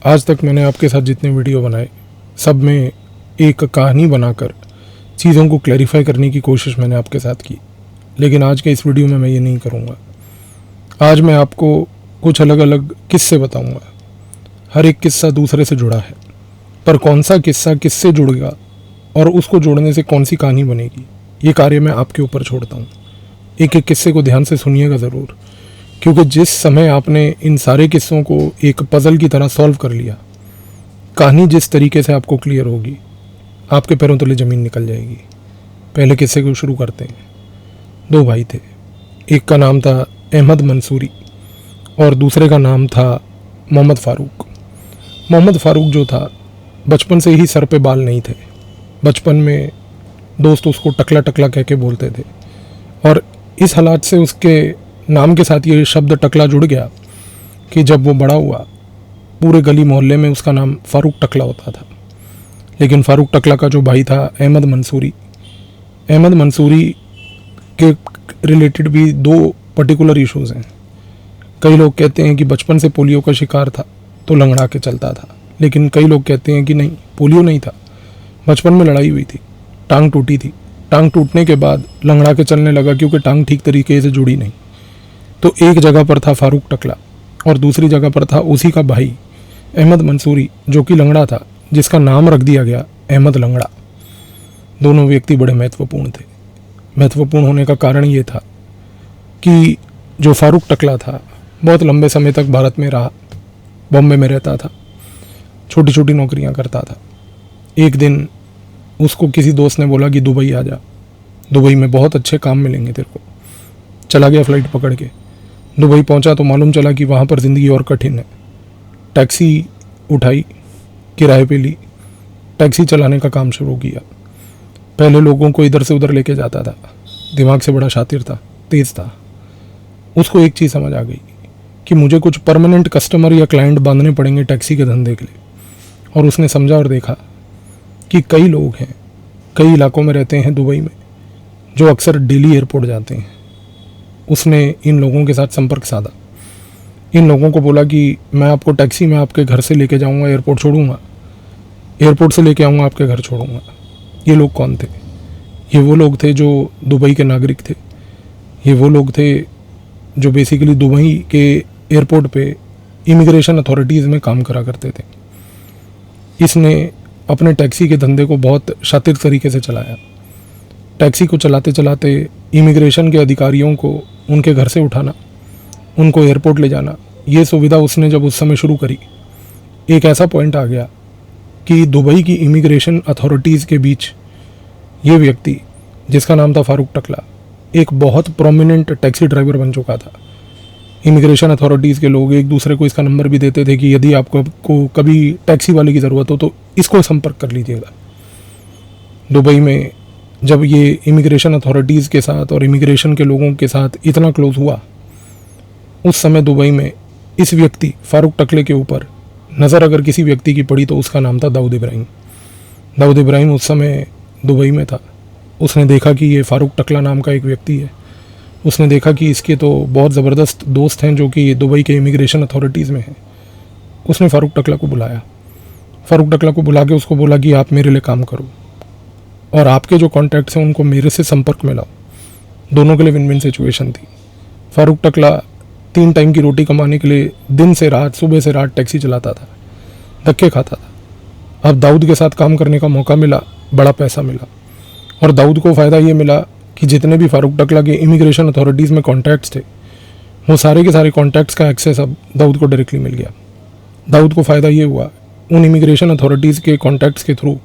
आज तक मैंने आपके साथ जितने वीडियो बनाए सब में एक कहानी बनाकर चीज़ों को क्लैरिफाई करने की कोशिश मैंने आपके साथ की, लेकिन आज के इस वीडियो में मैं ये नहीं करूँगा। आज मैं आपको कुछ अलग अलग किस्से बताऊँगा। हर एक किस्सा दूसरे से जुड़ा है, पर कौन सा किस्सा किससे जुड़ेगा और उसको जोड़ने से कौन सी कहानी बनेगी, ये कार्य मैं आपके ऊपर छोड़ता हूँ। एक एक किस्से को ध्यान से सुनिएगा ज़रूर, क्योंकि जिस समय आपने इन सारे किस्सों को एक पज़ल की तरह सॉल्व कर लिया, कहानी जिस तरीके से आपको क्लियर होगी, आपके पैरों तले ज़मीन निकल जाएगी। पहले किस्से को शुरू करते हैं। दो भाई थे, एक का नाम था अहमद मंसूरी और दूसरे का नाम था मोहम्मद फ़ारूक। मोहम्मद फ़ारूक जो था, बचपन से ही सर पे बाल नहीं थे। बचपन में दोस्त उसको टकला टकला कह के बोलते थे और इस हालात से उसके नाम के साथ ये शब्द टकला जुड़ गया कि जब वो बड़ा हुआ पूरे गली मोहल्ले में उसका नाम फ़ारूक टकला होता था। लेकिन फ़ारूक टकला का जो भाई था अहमद मंसूरी के रिलेटेड भी दो पर्टिकुलर इश्यूज़ हैं। कई लोग कहते हैं कि बचपन से पोलियो का शिकार था तो लंगड़ा के चलता था, लेकिन कई लोग कहते हैं कि नहीं, पोलियो नहीं था, बचपन में लड़ाई हुई थी, टांग टूटी थी, टांग टूटने के बाद लंगड़ा के चलने लगा क्योंकि टांग ठीक तरीके से जुड़ी नहीं। तो एक जगह पर था फ़ारूक टकला और दूसरी जगह पर था उसी का भाई अहमद मंसूरी, जो कि लंगड़ा था, जिसका नाम रख दिया गया अहमद लंगड़ा। दोनों व्यक्ति बड़े महत्वपूर्ण थे। महत्वपूर्ण होने का कारण ये था कि जो फ़ारूक टकला था बहुत लंबे समय तक भारत में रहा, बॉम्बे में रहता था, छोटी छोटी नौकरियां करता था। एक दिन उसको किसी दोस्त ने बोला कि दुबई आ जा, दुबई में बहुत अच्छे काम मिलेंगे तेरे को। चला गया फ्लाइट पकड़ के। दुबई पहुंचा तो मालूम चला कि वहाँ पर ज़िंदगी और कठिन है। टैक्सी उठाई, किराए पे ली, टैक्सी चलाने का काम शुरू किया। पहले लोगों को इधर से उधर लेके जाता था, दिमाग से बड़ा शातिर था, तेज़ था। उसको एक चीज़ समझ आ गई कि मुझे कुछ परमानेंट कस्टमर या क्लाइंट बांधने पड़ेंगे टैक्सी के धंधे के लिए। और उसने समझा और देखा कि कई लोग हैं, कई इलाकों में रहते हैं दुबई में, जो अक्सर दिल्ली एयरपोर्ट जाते हैं। उसने इन लोगों के साथ संपर्क साधा, इन लोगों को बोला कि मैं आपको टैक्सी में आपके घर से लेके जाऊंगा, एयरपोर्ट छोड़ूंगा, एयरपोर्ट से लेके आऊँगा, आपके घर छोड़ूंगा। ये लोग कौन थे? ये वो लोग थे जो दुबई के नागरिक थे। ये वो लोग थे जो बेसिकली दुबई के एयरपोर्ट पे इमिग्रेशन अथॉरिटीज़ में काम करा करते थे। इसने अपने टैक्सी के धंधे को बहुत शातिर तरीके से चलाया। टैक्सी को चलाते चलाते इमिग्रेशन के अधिकारियों को उनके घर से उठाना, उनको एयरपोर्ट ले जाना, ये सुविधा उसने जब उस समय शुरू करी, एक ऐसा पॉइंट आ गया कि दुबई की इमिग्रेशन अथॉरिटीज़ के बीच ये व्यक्ति, जिसका नाम था फ़ारूक टकला, एक बहुत प्रोमिनेंट टैक्सी ड्राइवर बन चुका था। इमिग्रेशन अथॉरिटीज़ के लोग एक दूसरे को इसका नंबर भी देते थे कि यदि आपको कभी टैक्सी वाले की ज़रूरत हो तो इसको संपर्क कर लीजिएगा। दुबई में जब ये इमिग्रेशन अथॉरिटीज़ के साथ और इमिग्रेशन के लोगों के साथ इतना क्लोज हुआ, उस समय दुबई में इस व्यक्ति फ़ारूक टकले के ऊपर नज़र अगर किसी व्यक्ति की पड़ी तो उसका नाम था दाऊद इब्राहिम। दाऊद इब्राहिम उस समय दुबई में था। उसने देखा कि ये फ़ारूक टकला नाम का एक व्यक्ति है। उसने देखा कि इसके तो बहुत ज़बरदस्त दोस्त हैं जो कि दुबई के इमिग्रेशन अथॉरिटीज़ में हैं। उसने फ़ारूक टकला को बुलाया। फ़ारूक टकला को बुला के उसको बोला कि आप मेरे लिए काम करो और आपके जो कॉन्टैक्ट्स हैं उनको मेरे से संपर्क में लाओ। दोनों के लिए विन विन सिचुएशन थी। फ़ारूक टकला 3 टाइम की रोटी कमाने के लिए दिन से रात, सुबह से रात टैक्सी चलाता था, धक्के खाता था। अब दाऊद के साथ काम करने का मौका मिला, बड़ा पैसा मिला और दाऊद को फ़ायदा ये मिला कि जितने भी फ़ारूक टकला के इमिग्रेशन अथॉरिटीज़ में कॉन्टैक्ट्स थे, वो सारे के सारे कॉन्टैक्ट्स का एक्सेस अब दाऊद को डायरेक्टली मिल गया। दाऊद को फ़ायदा ये हुआ, उन इमिग्रेशन अथॉरिटीज़ के कॉन्टैक्ट्स के थ्रू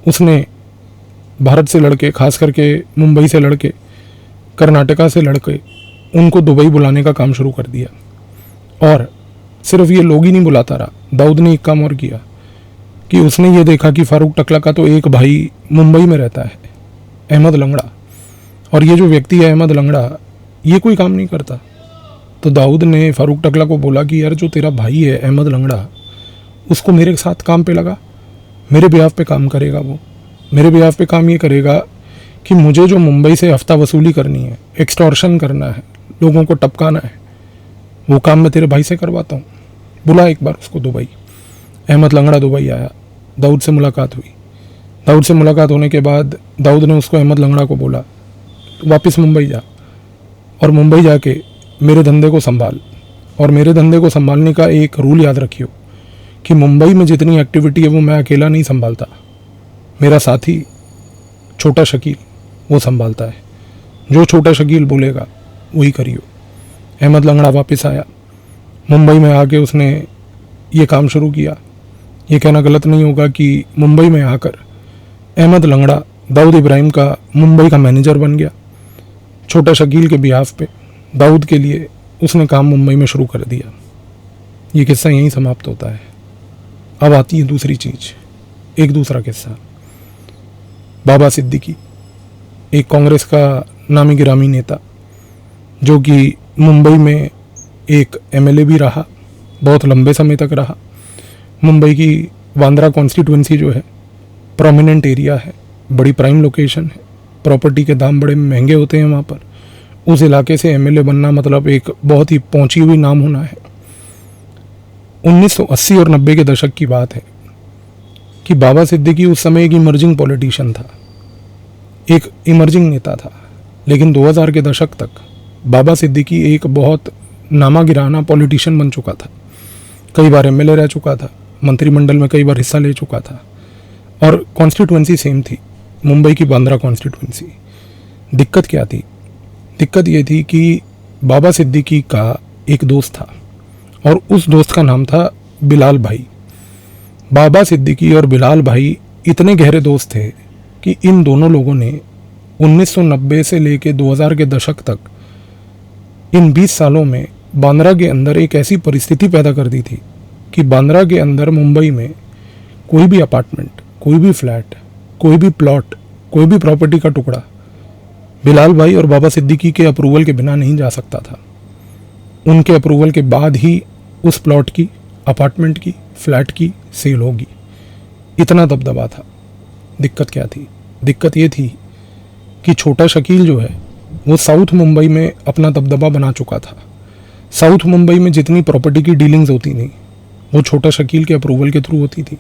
उसने भारत से लड़के, खास करके मुंबई से लड़के, कर्नाटका से लड़के, उनको दुबई बुलाने का काम शुरू कर दिया। और सिर्फ ये लोग ही नहीं बुलाता रहा, दाऊद ने एक काम और किया कि उसने ये देखा कि फ़ारूक टकला का तो एक भाई मुंबई में रहता है, अहमद लंगड़ा, और ये जो व्यक्ति है अहमद लंगड़ा, ये कोई काम नहीं करता। तो दाऊद ने फ़ारूक टकला को बोला कि यार जो तेरा भाई है अहमद लंगड़ा, उसको मेरे साथ काम पे लगा, मेरे बिहाफ पे काम करेगा। वो मेरे बिहाफ पे काम ये करेगा कि मुझे जो मुंबई से हफ्ता वसूली करनी है, एक्सटॉर्शन करना है, लोगों को टपकाना है, वो काम मैं तेरे भाई से करवाता हूँ। बुला एक बार उसको दुबई। अहमद लंगड़ा दुबई आया, दाऊद से मुलाकात हुई। दाऊद से मुलाकात होने के बाद दाऊद ने उसको अहमद लंगड़ा को बोला तो वापस मुंबई जा और मुंबई जाके मेरे धंधे को संभाल। और मेरे धंधे को संभालने का एक रूल याद रखियो कि मुंबई में जितनी एक्टिविटी है वो मैं अकेला नहीं संभालता, मेरा साथी छोटा शकील वो संभालता है। जो छोटा शकील बोलेगा वही करियो। अहमद लंगड़ा वापस आया, मुंबई में आके उसने ये काम शुरू किया। ये कहना गलत नहीं होगा कि मुंबई में आकर अहमद लंगड़ा दाऊद इब्राहिम का मुंबई का मैनेजर बन गया। छोटा शकील के बिहाफ पे दाऊद के लिए उसने काम मुंबई में शुरू कर दिया। ये किस्सा यहीं समाप्त होता है। अब आती है दूसरी चीज़, एक दूसरा किस्सा। बाबा सिद्दीकी, एक कांग्रेस का नामी गिरामी नेता जो कि मुंबई में एक एमएलए भी रहा, बहुत लंबे समय तक रहा। मुंबई की बांद्रा कॉन्स्टिट्यूंसी जो है प्रोमिनेंट एरिया है, बड़ी प्राइम लोकेशन है, प्रॉपर्टी के दाम बड़े महंगे होते हैं वहाँ पर। उस इलाके से एमएलए बनना मतलब एक बहुत ही पहुंची हुई नाम होना है। 1980 और 90 के दशक की बात है कि बाबा सिद्दीकी उस समय एक इमर्जिंग पॉलिटिशियन था, एक इमर्जिंग नेता था। लेकिन 2000 के दशक तक बाबा सिद्दीकी एक बहुत नामा गिराना पॉलिटिशियन बन चुका था। कई बार एमएलए रह चुका था, मंत्रिमंडल में कई बार हिस्सा ले चुका था और कॉन्स्टिट्यूंसी सेम थी, मुंबई की बांद्रा कॉन्स्टिट्यूंसी। दिक्कत क्या थी? दिक्कत ये थी कि बाबा सिद्दीकी का एक दोस्त था और उस दोस्त का नाम था बिलाल भाई। बाबा सिद्दीकी और बिलाल भाई इतने गहरे दोस्त थे कि इन दोनों लोगों ने 1990 से लेकर 2000 के दशक तक इन 20 सालों में बांद्रा के अंदर एक ऐसी परिस्थिति पैदा कर दी थी कि बांद्रा के अंदर मुंबई में कोई भी अपार्टमेंट, कोई भी फ्लैट, कोई भी प्लॉट, कोई भी प्रॉपर्टी का टुकड़ा बिलाल भाई और बाबा सिद्दीकी के अप्रूवल के बिना नहीं जा सकता था। उनके अप्रूवल के बाद ही उस प्लॉट की, अपार्टमेंट की, फ्लैट की सेल होगी। इतना दबदबा था। दिक्कत क्या थी? दिक्कत ये थी कि छोटा शकील जो है वो साउथ मुंबई में अपना दबदबा बना चुका था। साउथ मुंबई में जितनी प्रॉपर्टी की डीलिंग्स होती थी वो छोटा शकील के अप्रूवल के थ्रू होती थी।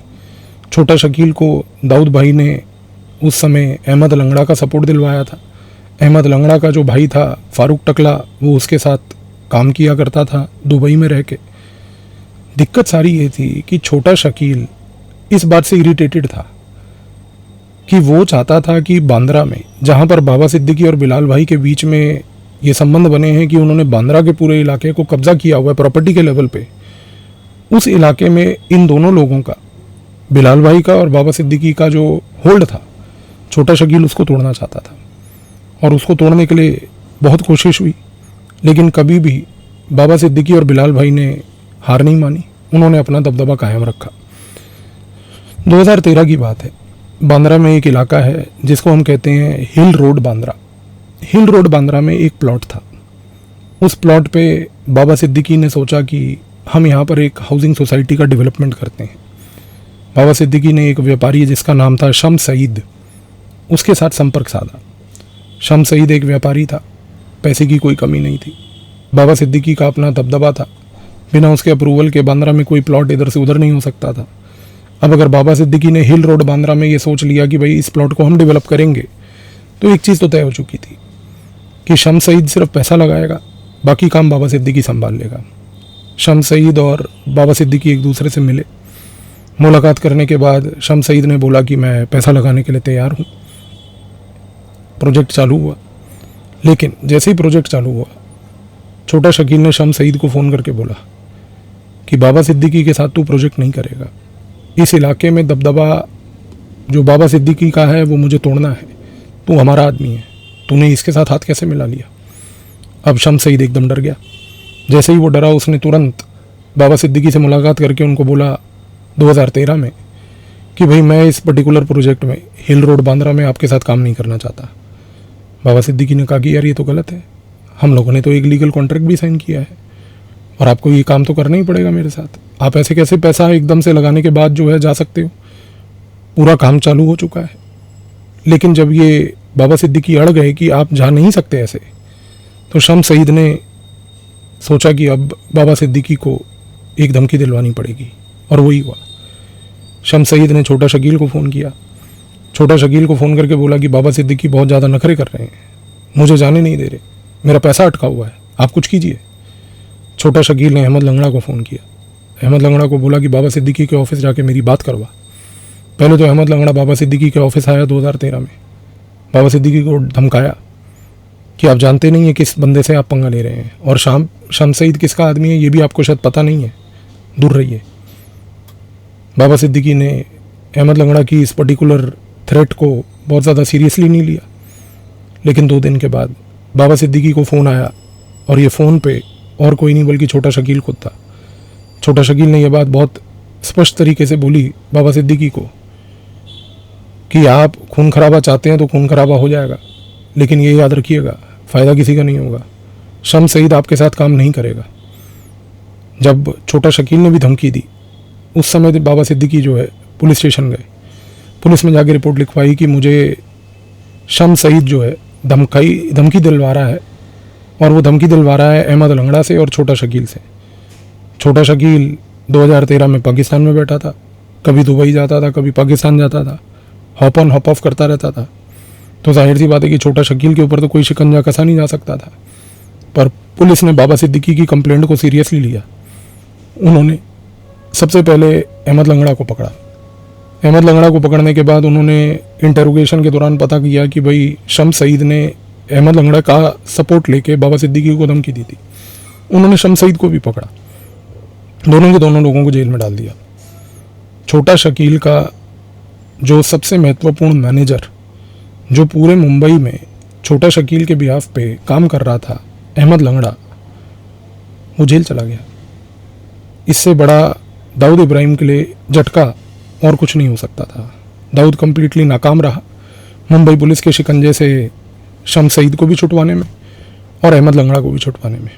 छोटा शकील को दाऊद भाई ने उस समय अहमद लंगड़ा का सपोर्ट दिलवाया था। अहमद लंगड़ा का जो भाई था फारूक टकला, वो उसके साथ काम किया करता था दुबई में रह के। दिक्कत सारी ये थी कि छोटा शकील इस बात से इरिटेटेड था कि वो चाहता था कि बांद्रा में, जहाँ पर बाबा सिद्दीकी और बिलाल भाई के बीच में ये संबंध बने हैं कि उन्होंने बांद्रा के पूरे इलाके को कब्जा किया हुआ है प्रॉपर्टी के लेवल पे, उस इलाके में इन दोनों लोगों का, बिलाल भाई का और बाबा सिद्दीकी का जो होल्ड था, छोटा शकील उसको तोड़ना चाहता था। और उसको तोड़ने के लिए बहुत कोशिश हुई, लेकिन कभी भी बाबा सिद्दीकी और बिलाल भाई ने हार नहीं मानी। उन्होंने अपना दबदबा कायम रखा। 2013 की बात है। बांद्रा में एक इलाका है जिसको हम कहते हैं हिल रोड बांद्रा। हिल रोड बांद्रा में एक प्लॉट था। उस प्लॉट पे बाबा सिद्दीकी ने सोचा कि हम यहाँ पर एक हाउसिंग सोसाइटी का डेवलपमेंट करते हैं। बाबा सिद्दीकी ने एक व्यापारी जिसका नाम था शम्स सईद, उसके साथ संपर्क साधा। शम्स सईद एक व्यापारी था, पैसे की कोई कमी नहीं थी। बाबा सिद्दीकी का अपना दबदबा था, बिना उसके अप्रूवल के बांद्रा में कोई प्लॉट इधर से उधर नहीं हो सकता था। अब अगर बाबा सिद्दीकी ने हिल रोड बांद्रा में ये सोच लिया कि भाई इस प्लॉट को हम डेवलप करेंगे, तो एक चीज़ तो तय हो चुकी थी कि शम्स सईद सिर्फ पैसा लगाएगा, बाकी काम बाबा सिद्दीकी संभाल लेगा। शम्स सईद और बाबा सिद्दीकी एक दूसरे से मिले। मुलाकात करने के बाद शम्स सईद ने बोला कि मैं पैसा लगाने के लिए तैयार हूँ। प्रोजेक्ट चालू हुआ, लेकिन जैसे ही प्रोजेक्ट चालू हुआ, छोटा शकील ने शम्स सईद को फ़ोन करके बोला कि बाबा सिद्दीकी के साथ तू प्रोजेक्ट नहीं करेगा। इस इलाके में दबदबा जो बाबा सिद्दीकी का है वो मुझे तोड़ना है। तू हमारा आदमी है, तूने इसके साथ हाथ कैसे मिला लिया? अब शम्स सईद एकदम डर गया। जैसे ही वो डरा, उसने तुरंत बाबा सिद्दीकी से मुलाकात करके उनको बोला 2013 में कि भाई मैं इस पर्टिकुलर प्रोजेक्ट में हिल रोड बांद्रा में आपके साथ काम नहीं करना चाहता। बाबा सिद्दीकी ने कहा कि यार ये तो गलत है, हम लोगों ने तो एक लीगल कॉन्ट्रैक्ट भी साइन किया है और आपको ये काम तो करना ही पड़ेगा मेरे साथ। आप ऐसे कैसे पैसा एकदम से लगाने के बाद जो है जा सकते हो? पूरा काम चालू हो चुका है। लेकिन जब ये बाबा सिद्दीकी अड़ गए कि आप जा नहीं सकते ऐसे, तो शम्स सईद ने सोचा कि अब बाबा सिद्दीकी को एक धमकी दिलवानी पड़ेगी, और वही हुआ। शम्स सईद ने छोटा शकील को फ़ोन किया। छोटा शकील को फ़ोन करके बोला कि बाबा सिद्दीकी बहुत ज़्यादा नखरे कर रहे हैं, मुझे जाने नहीं दे रहे, मेरा पैसा अटका हुआ है, आप कुछ कीजिए। छोटा शकील ने अहमद लंगड़ा को फ़ोन किया। अहमद लंगड़ा को बोला कि बाबा सिद्दीकी के ऑफिस जाके मेरी बात करवा। पहले तो अहमद लंगड़ा बाबा सिद्दीकी के ऑफिस आया 2013 में। बाबा सिद्दीकी को धमकाया कि आप जानते नहीं हैं किस बंदे से आप पंगा ले रहे हैं, और शम्स सईद किसका आदमी है ये भी आपको शायद पता नहीं है, दूर रहिए। बाबा सिद्दीकी ने अहमद लंगड़ा की इस पर्टिकुलर थ्रेट को बहुत ज़्यादा सीरियसली नहीं लिया। लेकिन 2 दिन के बाद बाबा सिद्दीकी को फ़ोन आया, और ये फ़ोन पे और कोई नहीं बल्कि छोटा शकील खुद था। छोटा शकील ने यह बात बहुत स्पष्ट तरीके से बोली बाबा सिद्दीकी को कि आप खून खराबा चाहते हैं तो खून खराबा हो जाएगा, लेकिन ये याद रखिएगा फ़ायदा किसी का नहीं होगा, शम्स सईद आपके साथ काम नहीं करेगा। जब छोटा शकील ने भी धमकी दी, उस समय बाबा सिद्दीकी जो है पुलिस स्टेशन गए। पुलिस में जाके रिपोर्ट लिखवाई कि मुझे शम्स सईद जो है धमकी दिलवा रहा है, और वो धमकी दिलवा रहा है अहमद लंगड़ा से और छोटा शकील से। छोटा शकील 2013 में पाकिस्तान में बैठा था, कभी दुबई जाता था, कभी पाकिस्तान जाता था, हॉप ऑन हॉप ऑफ करता रहता था। तो जाहिर सी बात है कि छोटा शकील के ऊपर तो कोई शिकंजा कसा नहीं जा सकता था। पर पुलिस ने बाबा सिद्दीकी की कंप्लेंट को सीरियसली लिया। उन्होंने सबसे पहले अहमद लंगड़ा को पकड़ा। अहमद लंगड़ा को पकड़ने के बाद उन्होंने इंटेरोगेशन के दौरान पता किया कि भाई शम्स सईद ने अहमद लंगड़ा का सपोर्ट लेके बाबा सिद्दीकी को धमकी दी थी। उन्होंने शम्स सईद को भी पकड़ा, दोनों के दोनों लोगों को जेल में डाल दिया। छोटा शकील का जो सबसे महत्वपूर्ण मैनेजर, जो पूरे मुंबई में छोटा शकील के बिहाफ पे काम कर रहा था, अहमद लंगड़ा, वो जेल चला गया। इससे बड़ा दाऊद इब्राहिम के लिए झटका और कुछ नहीं हो सकता था। दाऊद कंप्लीटली नाकाम रहा मुंबई पुलिस के शिकंजे से शम्स सईद को भी छुटवाने में और अहमद लंगड़ा को भी छुटवाने में।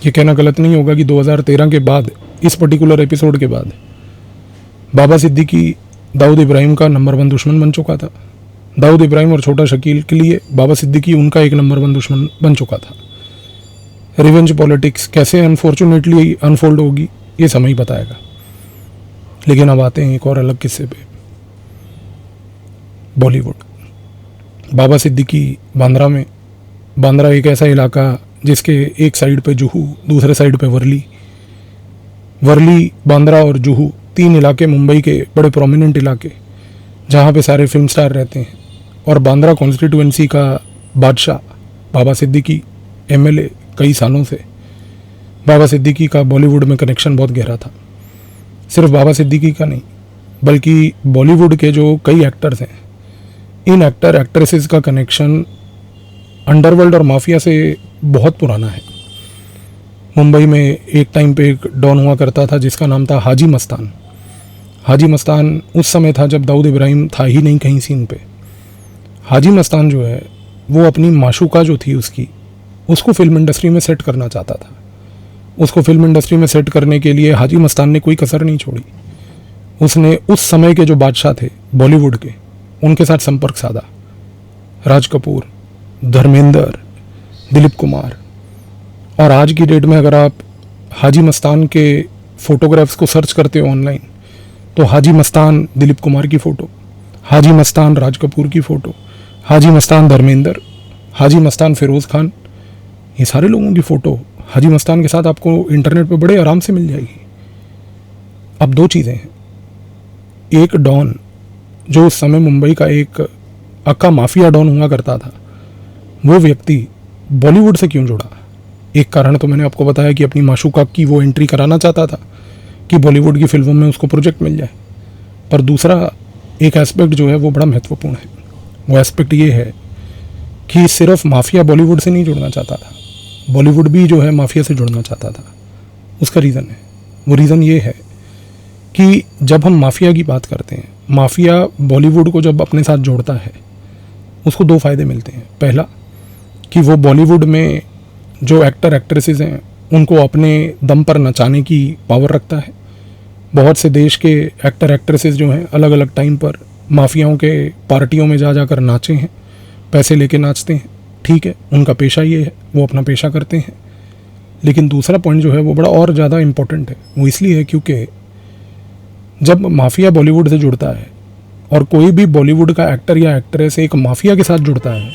ये कहना गलत नहीं होगा कि 2013 के बाद, इस पर्टिकुलर एपिसोड के बाद, बाबा सिद्दीकी दाऊद इब्राहिम का नंबर 1 दुश्मन बन चुका था। दाऊद इब्राहिम और छोटा शकील के लिए बाबा सिद्दीकी उनका एक नंबर 1 दुश्मन बन चुका था। रिवेंज पॉलिटिक्स कैसे अनफॉर्चुनेटली अनफोल्ड होगी ये समय ही बताएगा। लेकिन अब आते हैं एक और अलग किस्से पे, बॉलीवुड। बाबा सिद्दीकी बांद्रा में, बांद्रा एक ऐसा इलाका जिसके एक साइड पे जुहू, दूसरे साइड पे वर्ली, बांद्रा और जुहू 3 इलाके मुंबई के बड़े प्रोमिनेंट इलाके, जहाँ पे सारे फिल्म स्टार रहते हैं। और बांद्रा कॉन्स्टिट्यूएंसी का बादशाह बाबा सिद्दीकी MLA कई सालों से। बाबा सिद्दीकी का बॉलीवुड में कनेक्शन बहुत गहरा था। सिर्फ बाबा सिद्दीकी का नहीं, बल्कि बॉलीवुड के जो कई एक्टर्स हैं, इन एक्टर एक्ट्रेसेस का कनेक्शन अंडरवर्ल्ड और माफिया से बहुत पुराना है। मुंबई में एक टाइम पे एक डॉन हुआ करता था जिसका नाम था हाजी मस्तान। हाजी मस्तान उस समय था जब दाऊद इब्राहिम था ही नहीं कहीं सीन पे। हाजी मस्तान जो है वो अपनी माशूका जो थी उसको फिल्म इंडस्ट्री में सेट करना चाहता था। उसको फिल्म इंडस्ट्री में सेट करने के लिए हाजी मस्तान ने कोई कसर नहीं छोड़ी। उसने उस समय के जो बादशाह थे बॉलीवुड के, उनके साथ संपर्क साधा। राज कपूर, धर्मेंद्र, दिलीप कुमार। और आज की डेट में अगर आप हाजी मस्तान के फोटोग्राफ्स को सर्च करते हो ऑनलाइन, तो हाजी मस्तान दिलीप कुमार की फ़ोटो, हाजी मस्तान राज कपूर की फ़ोटो, हाजी मस्तान धर्मेंद्र, हाजी मस्तान फिरोज़ खान, ये सारे लोगों की फ़ोटो हाजी मस्तान के साथ आपको इंटरनेट पे बड़े आराम से मिल जाएगी। अब 2 चीज़ें हैं। एक डॉन जो उस समय मुंबई का एक अक्का माफिया डॉन हुआ करता था, वो व्यक्ति बॉलीवुड से क्यों जुड़ा? एक कारण तो मैंने आपको बताया कि अपनी माशूका की वो एंट्री कराना चाहता था कि बॉलीवुड की फिल्मों में उसको प्रोजेक्ट मिल जाए। पर दूसरा एक एस्पेक्ट जो है वो बड़ा महत्वपूर्ण है। वो एस्पेक्ट ये है कि सिर्फ माफिया बॉलीवुड से नहीं जुड़ना चाहता था, बॉलीवुड भी जो है माफिया से जुड़ना चाहता था। उसका रीज़न है, वो रीज़न ये है कि जब हम माफिया की बात करते हैं, माफिया बॉलीवुड को जब अपने साथ जोड़ता है, उसको 2 फ़ायदे मिलते हैं। पहला कि वो बॉलीवुड में जो एक्टर एक्ट्रेसेस हैं उनको अपने दम पर नचाने की पावर रखता है। बहुत से देश के एक्टर एक्ट्रेसेस जो हैं अलग अलग टाइम पर माफियाओं के पार्टियों में जा जाकर नाचे हैं, पैसे लेके नाचते हैं। ठीक है, उनका पेशा ये है, वो अपना पेशा करते हैं। लेकिन दूसरा पॉइंट जो है वो बड़ा और ज़्यादा इम्पोर्टेंट है। वो इसलिए है क्योंकि जब माफिया बॉलीवुड से जुड़ता है और कोई भी बॉलीवुड का एक्टर या एक्ट्रेस एक माफिया के साथ जुड़ता है,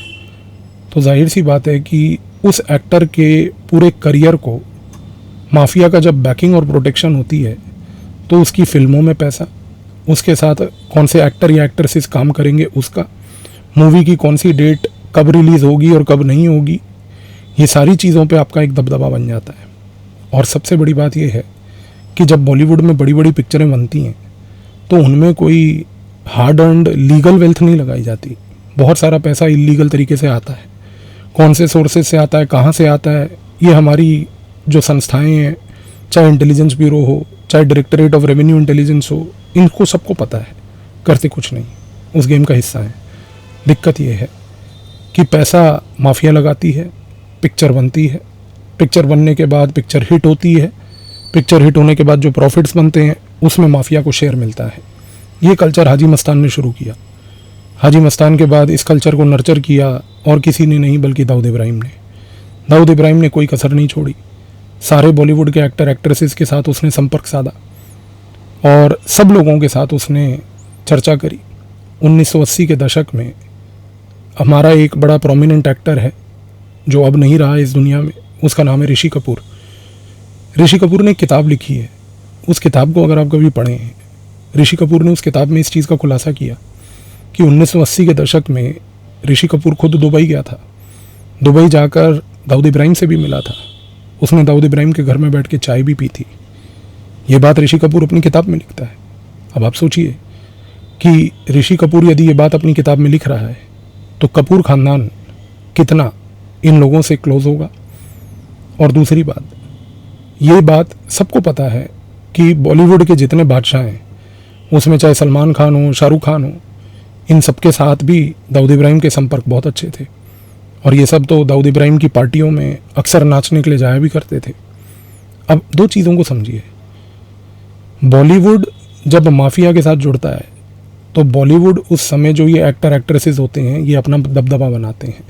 तो जाहिर सी बात है कि उस एक्टर के पूरे करियर को माफिया का जब बैकिंग और प्रोटेक्शन होती है तो उसकी फिल्मों में पैसा, उसके साथ कौन से एक्टर या एक्ट्रेसेस काम करेंगे उसका, मूवी की कौन सी डेट कब रिलीज़ होगी और कब नहीं होगी, ये सारी चीज़ों पे आपका एक दबदबा बन जाता है। और सबसे बड़ी बात यह है कि जब बॉलीवुड में बड़ी बड़ी पिक्चरें बनती हैं तो उनमें कोई हार्ड अर्नड लीगल वेल्थ नहीं लगाई जाती। बहुत सारा पैसा इलीगल तरीके से आता है। कौन से सोर्सेज से आता है, कहाँ से आता है, ये हमारी जो संस्थाएं हैं, चाहे इंटेलिजेंस ब्यूरो हो, चाहे डायरेक्टरेट ऑफ रेवेन्यू इंटेलिजेंस हो, इनको सबको पता है, करते कुछ नहीं, उस गेम का हिस्सा है। दिक्कत ये है कि पैसा माफिया लगाती है, पिक्चर बनती है, पिक्चर बनने के बाद पिक्चर हिट होती है, पिक्चर हिट होने के बाद जो प्रॉफिट्स बनते हैं उसमें माफिया को शेयर मिलता है। ये कल्चर हाजी मस्तान ने शुरू किया। हाजी मस्तान के बाद इस कल्चर को नर्चर किया और किसी ने नहीं बल्कि दाऊद इब्राहिम ने। दाऊद इब्राहिम ने कोई कसर नहीं छोड़ी, सारे बॉलीवुड के एक्टर एक्ट्रेसेस के साथ उसने संपर्क साधा और सब लोगों के साथ उसने चर्चा करी। 1980 के दशक में हमारा एक बड़ा प्रोमिनेंट एक्टर है जो अब नहीं रहा इस दुनिया में, उसका नाम है ऋषि कपूर। ऋषि कपूर ने एक किताब लिखी है, उस किताब को अगर आप कभी पढ़ें, ऋषि कपूर ने उस किताब में इस चीज़ का खुलासा किया कि 1980 के दशक में ऋषि कपूर खुद दुबई गया था। दुबई जाकर दाऊद इब्राहिम से भी मिला था, उसने दाऊद इब्राहिम के घर में बैठ के चाय भी पी थी। ये बात ऋषि कपूर अपनी किताब में लिखता है। अब आप सोचिए कि ऋषि कपूर यदि ये बात अपनी किताब में लिख रहा है तो कपूर ख़ानदान कितना इन लोगों से क्लोज होगा। और दूसरी बात, ये बात सबको पता है कि बॉलीवुड के जितने बादशाह हैं उसमें चाहे सलमान खान हो, शाहरुख खान हो, इन सब के साथ भी दाऊद इब्राहिम के संपर्क बहुत अच्छे थे और ये सब तो दाऊद इब्राहिम की पार्टियों में अक्सर नाचने के लिए जाया भी करते थे। अब दो चीज़ों को समझिए, बॉलीवुड जब माफिया के साथ जुड़ता है तो बॉलीवुड उस समय जो ये एक्टर एक्ट्रेसेस होते हैं ये अपना दबदबा बनाते हैं,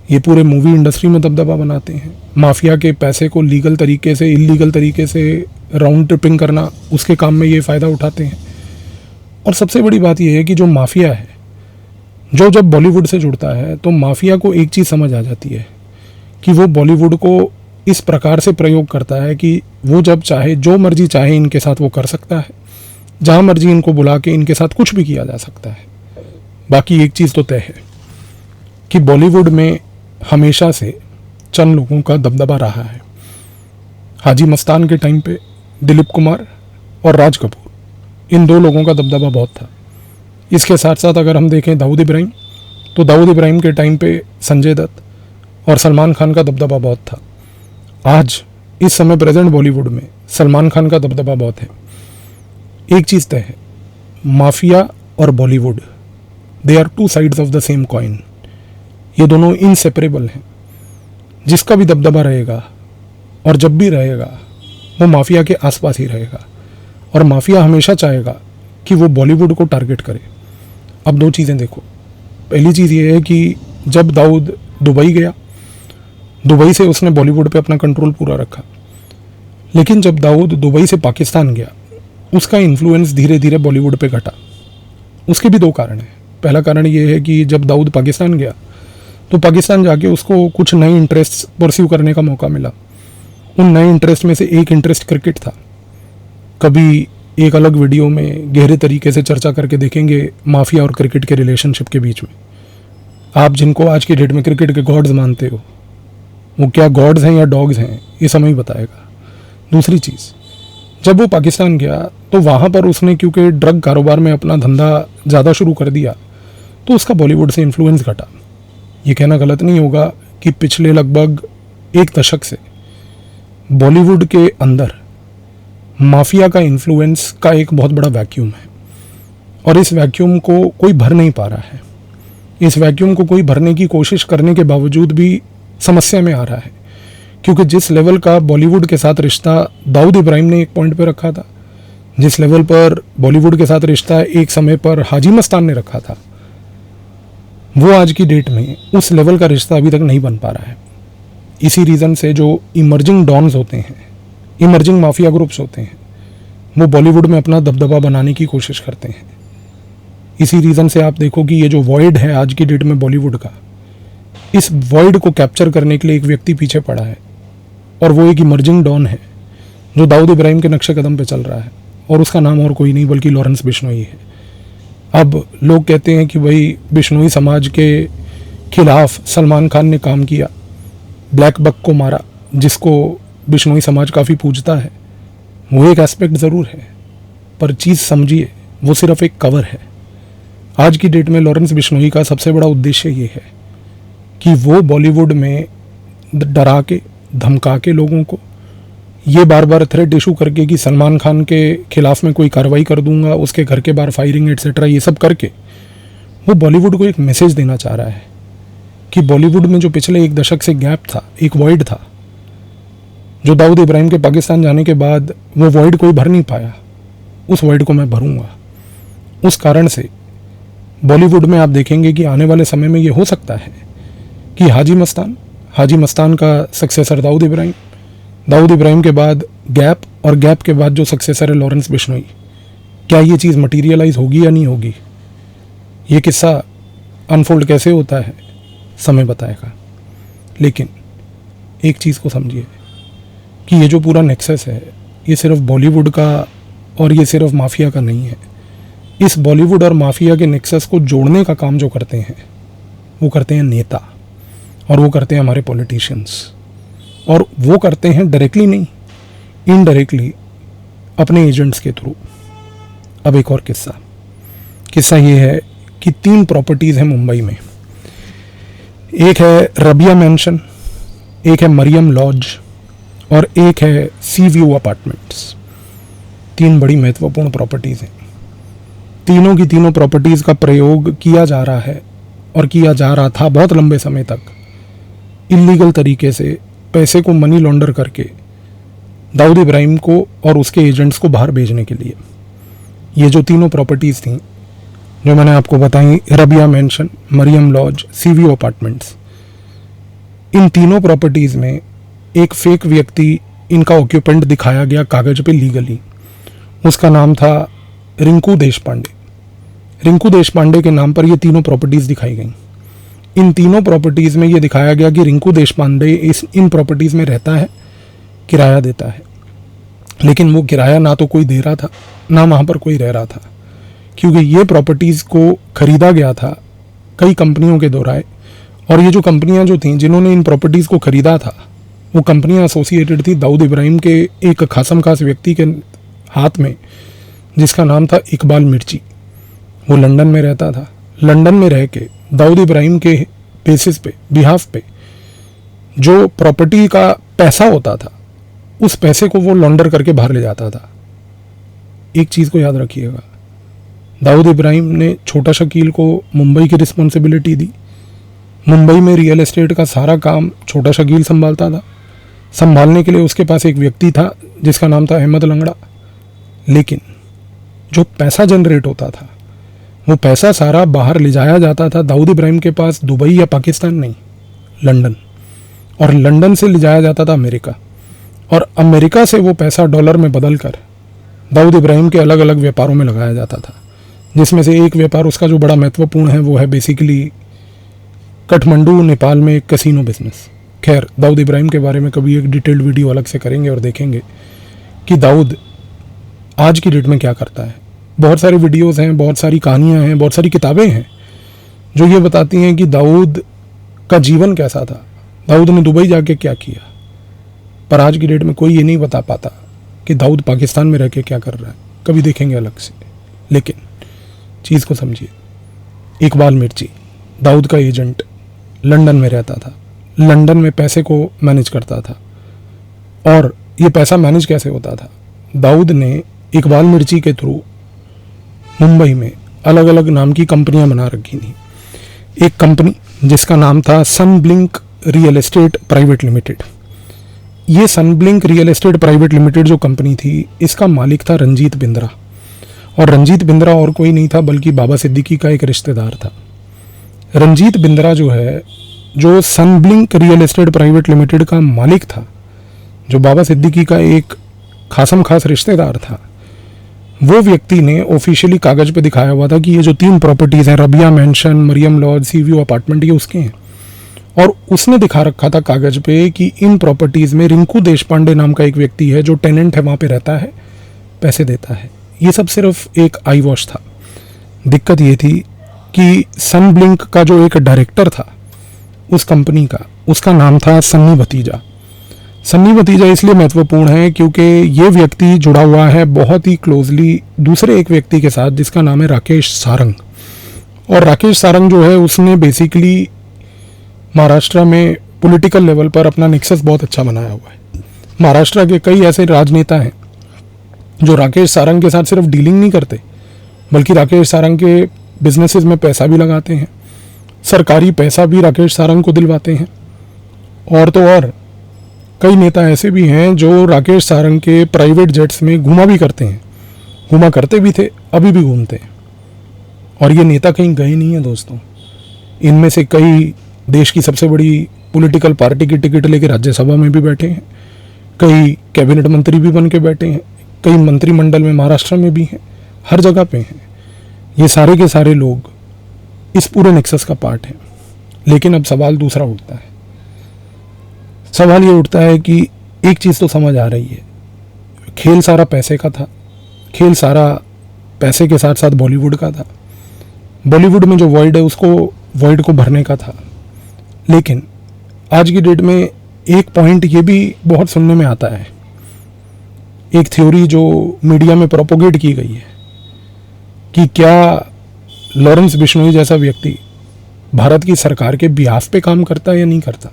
ये पूरे मूवी इंडस्ट्री में दबदबा बनाते हैं। माफिया के पैसे को लीगल तरीके से इलीगल तरीके से राउंड ट्रिपिंग करना, उसके काम में ये फ़ायदा उठाते हैं। और सबसे बड़ी बात यह है कि जो माफिया है, जो जब बॉलीवुड से जुड़ता है तो माफिया को एक चीज़ समझ आ जाती है कि वो बॉलीवुड को इस प्रकार से प्रयोग करता है कि वो जब चाहे, जो मर्जी चाहे इनके साथ वो कर सकता है, जहाँ मर्जी इनको बुला के इनके साथ कुछ भी किया जा सकता है। बाकी एक चीज़ तो तय है कि बॉलीवुड में हमेशा से चंद लोगों का दबदबा रहा है। हाजी मस्तान के टाइम पे दिलीप कुमार और राज कपूर, इन दो लोगों का दबदबा बहुत था। इसके साथ साथ अगर हम देखें दाऊद इब्राहिम, तो दाऊद इब्राहिम के टाइम पे संजय दत्त और सलमान खान का दबदबा बहुत था। आज इस समय प्रेजेंट बॉलीवुड में सलमान खान का दबदबा बहुत है। एक चीज़ तय है, माफिया और Bollywood, they are two sides of the same coin. ये दोनों इनसेपरेबल हैं। जिसका भी दबदबा रहेगा और जब भी रहेगा वो माफिया के आसपास ही रहेगा और माफिया हमेशा चाहेगा कि वो बॉलीवुड को टारगेट करे। अब दो चीज़ें देखो, पहली चीज़ ये है कि जब दाऊद दुबई गया, दुबई से उसने बॉलीवुड पे अपना कंट्रोल पूरा रखा, लेकिन जब दाऊद दुबई से पाकिस्तान गया उसका इन्फ्लुएंस धीरे धीरे बॉलीवुड पे घटा। उसके भी दो कारण हैं। पहला कारण ये है कि जब दाऊद पाकिस्तान गया तो पाकिस्तान जाके उसको कुछ नए इंटरेस्ट परस्यू करने का मौका मिला। उन नए इंटरेस्ट में से एक इंटरेस्ट क्रिकेट था। कभी एक अलग वीडियो में गहरे तरीके से चर्चा करके देखेंगे माफिया और क्रिकेट के रिलेशनशिप के बीच में। आप जिनको आज की डेट में क्रिकेट के गॉड्स मानते हो, वो क्या गॉड्स हैं या डॉग्स हैं, ये समय ही बताएगा। दूसरी चीज़, जब वो पाकिस्तान गया तो वहाँ पर उसने क्योंकि ड्रग कारोबार में अपना धंधा ज़्यादा शुरू कर दिया तो उसका बॉलीवुड से इन्फ्लुएंस घटा। ये कहना गलत नहीं होगा कि पिछले लगभग एक दशक से बॉलीवुड के अंदर माफिया का इन्फ्लुएंस का एक बहुत बड़ा वैक्यूम है और इस वैक्यूम को कोई भर नहीं पा रहा है। इस वैक्यूम को कोई भरने की कोशिश करने के बावजूद भी समस्या में आ रहा है, क्योंकि जिस लेवल का बॉलीवुड के साथ रिश्ता दाऊद इब्राहिम ने एक पॉइंट पे रखा था, जिस लेवल पर बॉलीवुड के साथ रिश्ता एक समय पर हाजी मस्तान ने रखा था, वो आज की डेट में उस लेवल का रिश्ता अभी तक नहीं बन पा रहा है। इसी रीज़न से जो इमर्जिंग डॉन्स होते हैं, इमर्जिंग माफिया ग्रुप्स होते हैं, वो बॉलीवुड में अपना दबदबा बनाने की कोशिश करते हैं। इसी रीज़न से आप देखो कि ये जो वॉइड है आज की डेट में बॉलीवुड का, इस वॉइड को कैप्चर करने के लिए एक व्यक्ति पीछे पड़ा है, और वो एक इमर्जिंग डॉन है जो दाऊद इब्राहिम के नक्शे कदम पे चल रहा है, और उसका नाम और कोई नहीं बल्कि लॉरेंस बिश्नोई है। अब लोग कहते हैं कि भाई बिश्नोई समाज के खिलाफ सलमान खान ने काम किया, ब्लैक बक को मारा, जिसको बिश्नोई समाज काफ़ी पूजता है। वो एक एस्पेक्ट ज़रूर है, पर चीज़ समझिए वो सिर्फ एक कवर है। आज की डेट में लॉरेंस बिश्नोई का सबसे बड़ा उद्देश्य ये है कि वो बॉलीवुड में डरा के धमका के लोगों को, ये बार बार थ्रेट इशू करके कि सलमान खान के खिलाफ में कोई कार्रवाई कर दूंगा, उसके घर के बाहर फायरिंग एट्सेट्रा, ये सब करके वो बॉलीवुड को एक मैसेज देना चाह रहा है कि बॉलीवुड में जो पिछले एक दशक से गैप था, एक वॉइड था, जो दाऊद इब्राहिम के पाकिस्तान जाने के बाद वो वॉइड कोई भर नहीं पाया, उस वॉइड को मैं भरूंगा। उस कारण से बॉलीवुड में आप देखेंगे कि आने वाले समय में ये हो सकता है कि हाजी मस्तान का सक्सेसर दाऊद इब्राहिम के बाद गैप, और गैप के बाद जो सक्सेसर है लॉरेंस बिश्नोई, क्या ये चीज़ मटीरियलाइज होगी या नहीं होगी, ये किस्सा अनफोल्ड कैसे होता है समय बताएगा। लेकिन एक चीज़ को समझिए कि ये जो पूरा नेक्सस है, ये सिर्फ बॉलीवुड का और ये सिर्फ माफिया का नहीं है। इस बॉलीवुड और माफिया के नेक्सस को जोड़ने का काम जो करते हैं, वो करते हैं नेता, और वो करते हैं हमारे पॉलिटिशियंस, और वो करते हैं डायरेक्टली नहीं, इनडायरेक्टली अपने एजेंट्स के थ्रू। अब एक और किस्सा ये है कि 3 प्रॉपर्टीज़ हैं मुंबई में। एक है रबिया मैंशन, एक है मरियम लॉज, और एक है सी व्यू अपार्टमेंट्स। 3 बड़ी महत्वपूर्ण प्रॉपर्टीज़ हैं। तीनों की तीनों प्रॉपर्टीज़ का प्रयोग किया जा रहा है और किया जा रहा था बहुत लंबे समय तक, इल्लीगल तरीके से पैसे को मनी लॉन्डर करके दाऊद इब्राहिम को और उसके एजेंट्स को बाहर भेजने के लिए। ये जो तीनों प्रॉपर्टीज़ थी जो मैंने आपको बताई, Rabia mansion, Mariam lodge, sea view apartments, इन तीनों प्रॉपर्टीज़ में एक फेक व्यक्ति इनका ऑक्यूपेंट दिखाया गया कागज़ पे लीगली। उसका नाम था रिंकू देशपांडे। रिंकू देशपांडे के नाम पर ये तीनों प्रॉपर्टीज़ दिखाई गई। इन तीनों प्रॉपर्टीज़ में ये दिखाया गया कि रिंकू देशपांडे इन प्रॉपर्टीज़ में रहता है, किराया देता है, लेकिन वो किराया ना तो कोई दे रहा था, ना वहाँ पर कोई रह रहा था, क्योंकि ये प्रॉपर्टीज़ को ख़रीदा गया था कई कंपनियों के द्वारा। और ये जो कंपनियाँ जो थीं जिन्होंने इन प्रॉपर्टीज़ को ख़रीदा था, वो कंपनियाँ एसोसिएटेड थी दाऊद इब्राहिम के एक खास व्यक्ति के हाथ में, जिसका नाम था इकबाल मिर्ची। वो लंदन में रहता था। लंदन में रह के दाऊद इब्राहिम के बेसिस पे, बिहाफ पे, जो प्रॉपर्टी का पैसा होता था, उस पैसे को वो लॉन्डर करके बाहर ले जाता था। एक चीज़ को याद रखिएगा, दाऊद इब्राहिम ने छोटा शकील को मुंबई की रिस्पॉन्सिबिलिटी दी। मुंबई में रियल एस्टेट का सारा काम छोटा शकील संभालता था। संभालने के लिए उसके पास एक व्यक्ति था जिसका नाम था अहमद लंगड़ा। लेकिन जो पैसा जनरेट होता था, वो पैसा सारा बाहर ले जाया जाता था दाऊद इब्राहिम के पास, दुबई या पाकिस्तान नहीं, लंदन। और लंदन से ले जाया जाता था अमेरिका, और अमेरिका से वो पैसा डॉलर में बदल कर दाऊद इब्राहिम के अलग अलग व्यापारों में लगाया जाता था, जिसमें से एक व्यापार उसका जो बड़ा महत्वपूर्ण है वो है बेसिकली काठमांडू, नेपाल में कैसीनो बिजनेस। खैर, दाऊद इब्राहिम के बारे में कभी एक डिटेल्ड वीडियो अलग से करेंगे और देखेंगे कि दाऊद आज की डेट में क्या करता है। बहुत सारी वीडियोस हैं, बहुत सारी कहानियां हैं, बहुत सारी किताबें हैं जो ये बताती हैं कि दाऊद का जीवन कैसा था, दाऊद ने दुबई जाके क्या किया। पर आज की डेट में कोई ये नहीं बता पाता कि दाऊद पाकिस्तान में रह के क्या कर रहा है। कभी देखेंगे अलग से। लेकिन चीज़ को समझिए, इकबाल मिर्ची दाऊद का एजेंट लंदन में रहता था, लंदन में पैसे को मैनेज करता था। और ये पैसा मैनेज कैसे होता था, दाऊद ने इकबाल मिर्ची के थ्रू मुंबई में अलग अलग नाम की कंपनियां बना रखी थी। एक कंपनी जिसका नाम था सनब्लिंक रियल एस्टेट प्राइवेट लिमिटेड। ये सनब्लिंक रियल एस्टेट प्राइवेट लिमिटेड जो कंपनी थी, इसका मालिक था रंजीत बिंद्रा। और रंजीत बिंद्रा और कोई नहीं था बल्कि बाबा सिद्दीकी का एक रिश्तेदार था। रंजीत बिंद्रा जो है, जो सनब्लिंक रियल एस्टेट प्राइवेट लिमिटेड का मालिक था, जो बाबा सिद्दीकी का एक खास रिश्तेदार था, वो व्यक्ति ने ऑफिशियली कागज पे दिखाया हुआ था कि ये जो 3 प्रॉपर्टीज़ हैं, Rabia mansion, Mariam lodge, sea view apartment, ये उसके हैं। और उसने दिखा रखा था कागज पे कि इन प्रॉपर्टीज़ में रिंकू देशपांडे नाम का एक व्यक्ति है जो टेनेंट है, वहाँ पे रहता है, पैसे देता है। ये सब सिर्फ एक आई वॉश था। दिक्कत ये थी कि सनब्लिंक का जो एक डायरेक्टर था उस कंपनी का, उसका नाम था सन्नी भतीजा। सन्नी भतीजा इसलिए महत्वपूर्ण है क्योंकि ये व्यक्ति जुड़ा हुआ है बहुत ही क्लोजली दूसरे एक व्यक्ति के साथ जिसका नाम है राकेश सारंग। और राकेश सारंग जो है उसने बेसिकली महाराष्ट्र में पॉलिटिकल लेवल पर अपना नेक्सस बहुत अच्छा बनाया हुआ है। महाराष्ट्र के कई ऐसे राजनेता हैं जो राकेश सारंग के साथ सिर्फ डीलिंग नहीं करते बल्कि राकेश सारंग के बिजनेसेस में पैसा भी लगाते हैं, सरकारी पैसा भी राकेश सारंग को दिलवाते हैं। और तो और कई नेता ऐसे भी हैं जो राकेश सारंग के प्राइवेट जेट्स में घुमा भी करते हैं, घुमा करते भी थे, अभी भी घूमते हैं। और ये नेता कहीं गए नहीं हैं दोस्तों। इनमें से कई देश की सबसे बड़ी पॉलिटिकल पार्टी की टिकट लेके राज्यसभा में भी बैठे हैं, कई कैबिनेट मंत्री भी बन के बैठे हैं, कई मंत्रिमंडल में महाराष्ट्र में भी हैं, हर जगह पे हैं। ये सारे के सारे लोग इस पूरे नेक्सस का पार्ट हैं। लेकिन अब सवाल दूसरा उठता है। सवाल ये उठता है कि एक चीज़ तो समझ आ रही है, खेल सारा पैसे का था, खेल सारा पैसे के साथ साथ बॉलीवुड का था। बॉलीवुड में जो वॉइड है उसको वॉइड को भरने का था। लेकिन आज की डेट में एक पॉइंट ये भी बहुत सुनने में आता है, एक थ्योरी जो मीडिया में प्रोपोगेट की गई है कि क्या लॉरेंस बिश्नोई जैसा व्यक्ति भारत की सरकार के बिहाफ पे काम करता है या नहीं करता।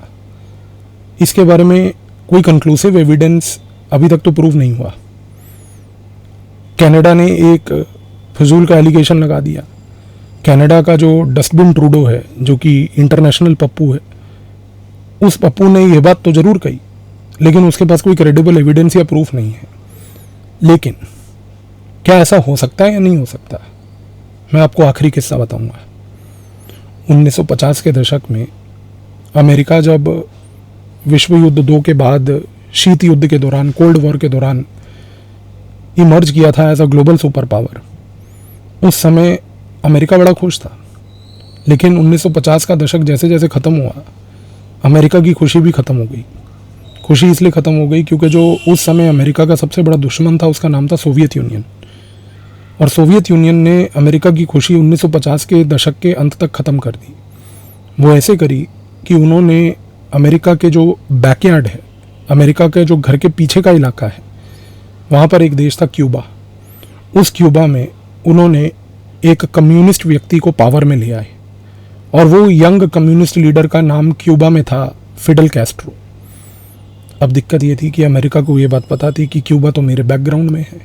इसके बारे में कोई कंक्लूसिव एविडेंस अभी तक तो प्रूव नहीं हुआ। कनाडा ने एक फजूल का एलिगेशन लगा दिया। कनाडा का जो डस्टबिन ट्रूडो है, जो कि इंटरनेशनल पप्पू है, उस पप्पू ने ये बात तो ज़रूर कही, लेकिन उसके पास कोई क्रेडिबल एविडेंस या प्रूफ नहीं है। लेकिन क्या ऐसा हो सकता है या नहीं हो सकता? मैं आपको आखिरी किस्सा बताऊंगा। 1950 के दशक में अमेरिका जब विश्व युद्ध 2 के बाद शीत युद्ध के दौरान, कोल्ड वॉर के दौरान इमर्ज किया था as a global super power, उस समय अमेरिका बड़ा खुश था। लेकिन 1950 का दशक जैसे जैसे ख़त्म हुआ, अमेरिका की खुशी भी ख़त्म हो गई। खुशी इसलिए ख़त्म हो गई क्योंकि जो उस समय अमेरिका का सबसे बड़ा दुश्मन था उसका नाम था सोवियत यूनियन। और सोवियत यूनियन ने अमेरिका की खुशी 1950 के दशक के अंत तक ख़त्म कर दी। वो ऐसे करी कि उन्होंने अमेरिका के जो बैकयार्ड है, अमेरिका के जो घर के पीछे का इलाका है, वहाँ पर एक देश था क्यूबा। उस क्यूबा में उन्होंने एक कम्युनिस्ट व्यक्ति को पावर में ले आए और वो यंग कम्युनिस्ट लीडर का नाम क्यूबा में था फिडल कैस्ट्रो। अब दिक्कत ये थी कि अमेरिका को ये बात पता थी कि क्यूबा तो मेरे बैकग्राउंड में है,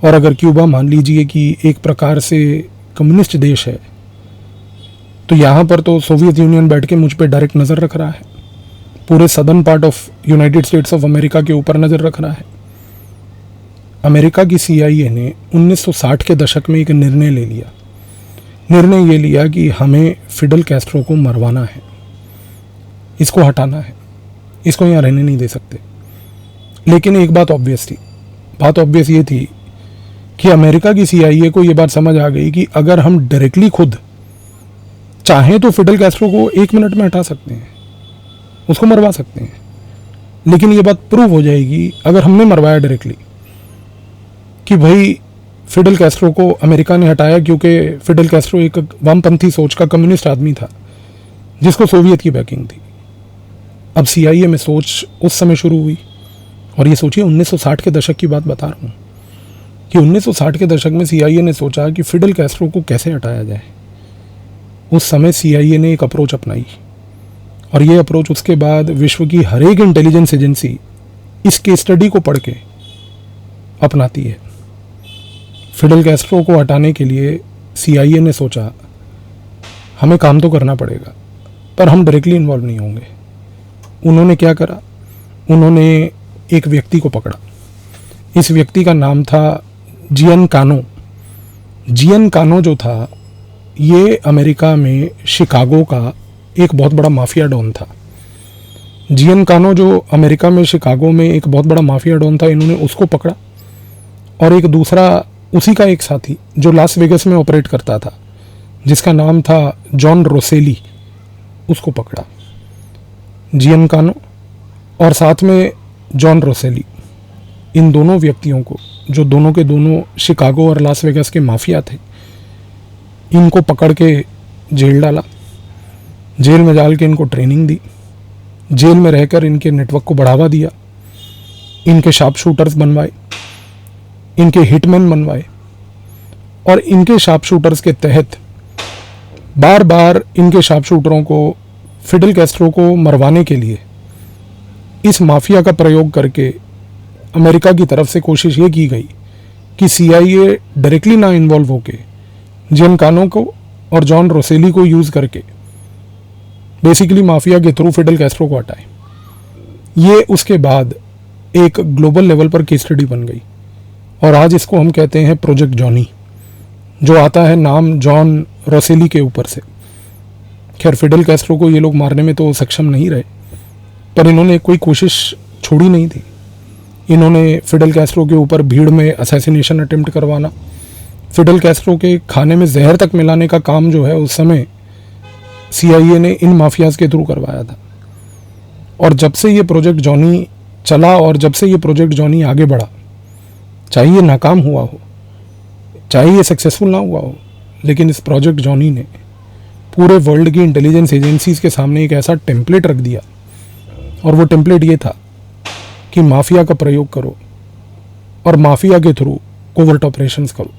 और अगर क्यूबा मान लीजिए कि एक प्रकार से कम्युनिस्ट देश है तो यहाँ पर तो सोवियत यूनियन बैठ के मुझ पर डायरेक्ट नज़र रख रहा है, पूरे southern part of United states of America के ऊपर नज़र रख रहा है। अमेरिका की CIA ने 1960 के दशक में एक निर्णय ले लिया। निर्णय ये लिया कि हमें फिडल कैस्ट्रो को मरवाना है, इसको हटाना है, इसको यहाँ रहने नहीं दे सकते। लेकिन एक बात ऑब्वियस थी, बात ऑब्वियस ये थी कि अमेरिका की CIA को ये बात समझ आ गई कि अगर हम डायरेक्टली खुद चाहें तो फिडल कैस्ट्रो को 1 मिनट में हटा सकते हैं, उसको मरवा सकते हैं। लेकिन ये बात प्रूव हो जाएगी अगर हमने मरवाया डायरेक्टली कि भाई फिडल कैस्ट्रो को अमेरिका ने हटाया क्योंकि फिडल कैस्ट्रो एक वामपंथी सोच का कम्युनिस्ट आदमी था जिसको सोवियत की बैकिंग थी। अब CIA में सोच उस समय शुरू हुई, और ये सोचिए 1960 के दशक की बात बता रहा हूँ कि 1960 के दशक में CIA ने सोचा कि फिडल कैस्ट्रो को कैसे हटाया जाए। उस समय CIA ने एक अप्रोच अपनाई, और ये अप्रोच उसके बाद विश्व की हर एक इंटेलिजेंस एजेंसी इस केस स्टडी को पढ़ के अपनाती है। फिडल कैस्ट्रो को हटाने के लिए CIA ने सोचा हमें काम तो करना पड़ेगा पर हम डायरेक्टली इन्वॉल्व नहीं होंगे। उन्होंने क्या करा, उन्होंने एक व्यक्ति को पकड़ा। इस व्यक्ति का नाम था जियन कानो। जियन कानो जो था ये अमेरिका में शिकागो का एक बहुत बड़ा माफिया डॉन था। जियन कानो जो अमेरिका में शिकागो में एक बहुत बड़ा माफिया डॉन था, इन्होंने उसको पकड़ा और एक दूसरा उसी का एक साथी जो लास वेगस में ऑपरेट करता था, जिसका नाम था जॉन रोसेली, उसको पकड़ा। जियनकानो और साथ में जॉन रोसेली, इन दोनों व्यक्तियों को, जो दोनों के दोनों शिकागो और लास वेगास के माफिया थे, इनको पकड़ के जेल डाला। जेल में डाल के इनको ट्रेनिंग दी। जेल में रहकर इनके नेटवर्क को बढ़ावा दिया। इनके शार्प शूटर्स बनवाए, इनके हिटमैन बनवाए, और इनके शार्प शूटर्स के तहत बार बार इनके शार्प शूटरों को फिडेल कैस्ट्रो को मरवाने के लिए इस माफिया का प्रयोग करके अमेरिका की तरफ से कोशिश ये की गई कि CIA डायरेक्टली ना इन्वॉल्व होके जियनकानो को और जॉन रोसेली को यूज़ करके बेसिकली माफिया के थ्रू फिडेल कैस्ट्रो को हटाए। ये उसके बाद एक ग्लोबल लेवल पर केस स्टडी बन गई और आज इसको हम कहते हैं प्रोजेक्ट जॉनी, जो आता है नाम जॉन रोसेली के ऊपर से। खैर, फिडेल कैस्ट्रो को ये लोग मारने में तो सक्षम नहीं रहे, पर इन्होंने कोई कोशिश छोड़ी नहीं थी। इन्होंने फिडेल कैस्ट्रो के ऊपर भीड़ में असैसिनेशन अटेम्प्ट करवाना, फिडेल कैस्ट्रो के खाने में जहर तक मिलाने का काम जो है उस समय CIA ने इन माफियाज के थ्रू करवाया था। और जब से ये प्रोजेक्ट जॉनी चला और जब से ये प्रोजेक्ट जॉनी आगे बढ़ा, चाहे ये नाकाम हुआ हो, चाहे ये सक्सेसफुल ना हुआ हो, लेकिन इस प्रोजेक्ट जॉनी ने पूरे वर्ल्ड की इंटेलिजेंस एजेंसीज के सामने एक ऐसा टेम्पलेट रख दिया, और वो टेम्पलेट ये था कि माफिया का प्रयोग करो और माफिया के थ्रू कोवर्ट ऑपरेशंस करो।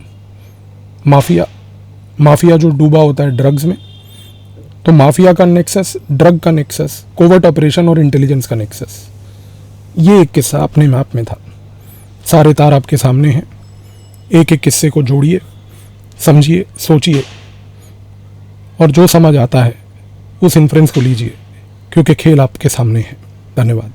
माफिया जो डूबा होता है ड्रग्स में, तो माफिया का नेक्सस, ड्रग का नेक्सस, कोवर्ट ऑपरेशन और इंटेलिजेंस का नेक्सस, ये एक किस्सा अपने मैप में था। सारे तार आपके सामने हैं। एक एक किस्से को जोड़िए, समझिए, सोचिए, और जो समझ आता है उस इन्फ्रेंस को लीजिए, क्योंकि खेल आपके सामने है। धन्यवाद।